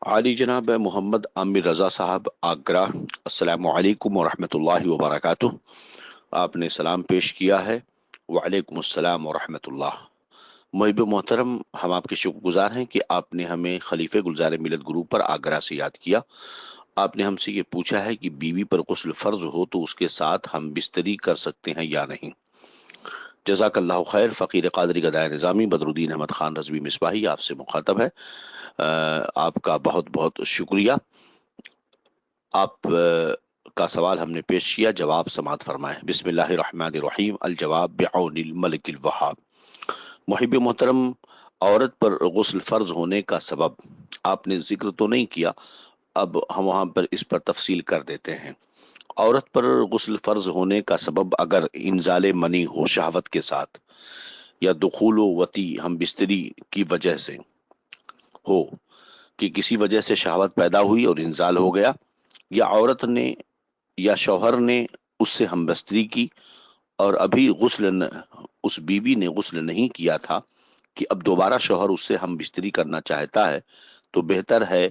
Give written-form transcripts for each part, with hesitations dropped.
علی جناب محمد عامر رضا صاحب آگرہ، السلام علیکم ورحمۃ اللہ وبرکاتہ۔ آپ نے سلام پیش کیا ہے۔ وعلیکم السلام ورحمۃ اللہ۔ محب محترم، ہم آپ کے شکر گزار ہیں کہ آپ نے ہمیں خلیفہ گلزار ملت گروپ پر آگرہ سے یاد کیا۔ آپ نے ہم سے یہ پوچھا ہے کہ بیوی پر غسل فرض ہو تو اس کے ساتھ ہم بستری کر سکتے ہیں یا نہیں۔ جزاک اللہ خیر۔ فقیر قادری گدائے نظامی بدر الدین احمد خان رضوی مصباحی آپ سے مخاطب ہے۔ آپ کا بہت بہت شکریہ۔ آپ کا سوال ہم نے پیش کیا، جواب سماعت فرمائیں۔ بسم اللہ الرحمن الرحیم۔ الجواب بعون الملک الوہاب۔ محب محترم، عورت پر غسل فرض ہونے کا سبب آپ نے ذکر تو نہیں کیا، اب ہم وہاں پر اس پر تفصیل کر دیتے ہیں۔ عورت پر غسل فرض ہونے کا سبب اگر انزال منی ہو شہوت کے ساتھ، یا دخول و وتی ہم بستری کی وجہ سے ہو کہ کسی وجہ سے شہوت پیدا ہوئی اور انزال ہو گیا، یا عورت نے یا شوہر نے اس سے ہم بستری کی اور ابھی اس بیوی نے غسل نہیں کیا تھا کہ اب دوبارہ شوہر اس سے ہم بستری کرنا چاہتا ہے، تو بہتر ہے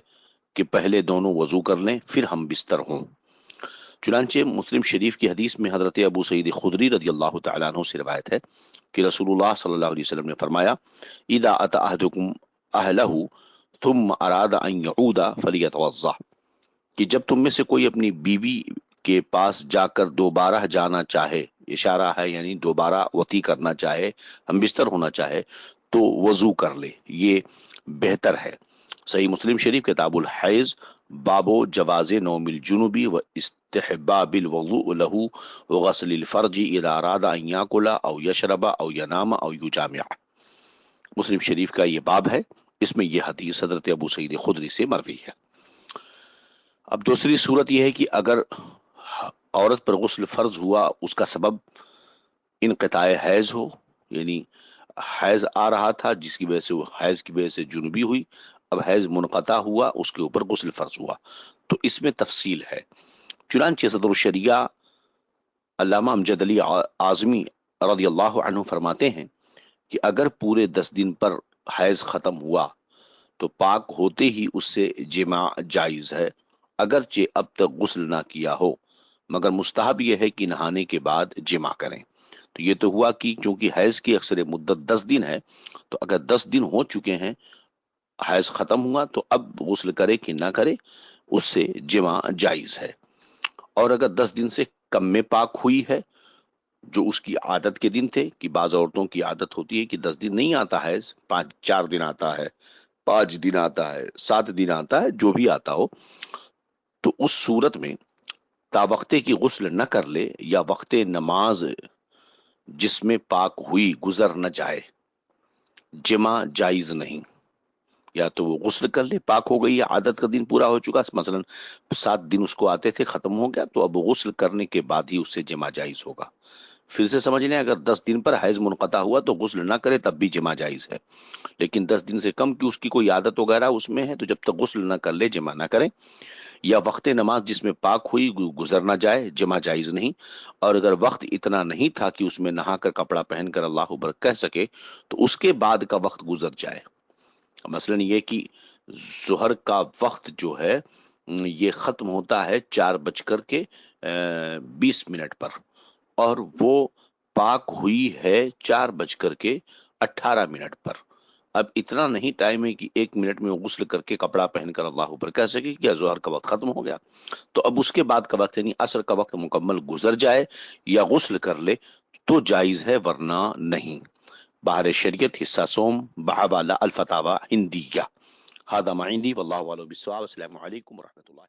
کہ پہلے دونوں وضو کر لیں پھر ہم بستر ہوں۔ چنانچہ مسلم شریف کی حدیث میں حضرت ابو سعید خدری رضی اللہ تعالیٰ عنہ سے روایت ہے کہ رسول اللہ صلی اللہ علیہ وسلم نے فرمایا: اذا اتى احدكم اهله ثم اراد ان يعود فليتوضا، کہ جب تم میں سے کوئی اپنی بیوی کے پاس جا کر دوبارہ جانا چاہے، اشارہ ہے یعنی دوبارہ وطی کرنا چاہے، ہم بستر ہونا چاہے، تو وضو کر لے، یہ بہتر ہے۔ صحیح مسلم شریف کتاب الحیض، باب جواز نوم الجنوبی و استحباب الوضوء له وغسل الفرج اذا اراد ان یاکل او یشرب او ینام او یجامع۔ مسلم شریف کا یہ باب ہے، اس میں یہ حدیث حضرت ابو سعید خدری سے مروی ہے۔ اب دوسری صورت یہ ہے کہ اگر عورت پر غسل فرض ہوا، اس کا سبب انقطاع حیض ہو، یعنی حیض آ رہا تھا جس کی وجہ سے وہ حیض کی وجہ سے جنوبی ہوئی، اب حیض منقطع ہوا، اس کے اوپر غسل فرض ہوا، تو اس میں تفصیل ہے۔ چنانچہ صدر الشریعہ علامہ امجد علی اعظمی رضی اللہ عنہ فرماتے ہیں کہ اگر پورے 10 دن پر حیض ختم ہوا تو پاک ہوتے ہی اس سے جماع جائز ہے، اگرچہ اب تک غسل نہ کیا ہو، مگر مستحب یہ ہے کہ نہانے کے بعد جماع کریں۔ تو یہ تو ہوا کہ چونکہ حیض کی اکثر مدت 10 دن ہے، تو اگر 10 دن ہو چکے ہیں، حیض ختم ہوا، تو اب غسل کرے کہ نہ کرے، اس سے جماع جائز ہے۔ اور اگر 10 دن سے کم میں پاک ہوئی ہے، جو اس کی عادت کے دن تھے، کہ بعض عورتوں کی عادت ہوتی ہے کہ 10 دن نہیں آتا حیض، 4 دن آتا ہے، 5 دن آتا ہے، 7 دن آتا ہے، جو بھی آتا ہو، تو اس صورت میں تا وقتے کی غسل نہ کر لے، یا وقت نماز جس میں پاک ہوئی گزر نہ جائے، جمع جائز نہیں۔ یا تو وہ غسل کر لے، پاک ہو گئی، یا عادت کا دن پورا ہو چکا، مثلا 7 دن اس کو آتے تھے، ختم ہو گیا، تو اب غسل کرنے کے بعد ہی اس سے جمع جائز ہوگا۔ پھر سے سمجھ لیں، اگر 10 دن پر حیض منقطع ہوا تو غسل نہ کرے تب بھی جمع جائز ہے، لیکن 10 دن سے کم کی اس کی کوئی عادت وغیرہ اس میں ہے، تو جب تک غسل نہ کر لے جمع نہ کریں۔ یا وقت نماز جس میں پاک ہوئی گزر نہ جائے، جمع جائز نہیں۔ اور اگر وقت اتنا نہیں تھا کہ اس میں نہا کر کپڑا پہن کر اللہ اکبر کہہ سکے، تو اس کے بعد کا وقت گزر جائے۔ مثلا یہ کہ ظہر کا وقت جو ہے یہ ختم ہوتا ہے 4:20 پر، اور وہ پاک ہوئی ہے 4:18 پر۔ اب اتنا نہیں ٹائم ہے کہ 1 منٹ میں غسل کر کے کپڑا پہن کر اللہ اوپر کہہ سکے کہ ظہر کا وقت ختم ہو گیا، تو اب اس کے بعد کا وقت یعنی عصر کا وقت مکمل گزر جائے یا غسل کر لے تو جائز ہے، ورنہ نہیں۔ بحر شریعت، حصہ سوم، بحوالہ الفتاوی ہندیہ۔ هذا ما عندي والله اعلم بالصواب۔ السلام علیکم ورحمۃ اللہ۔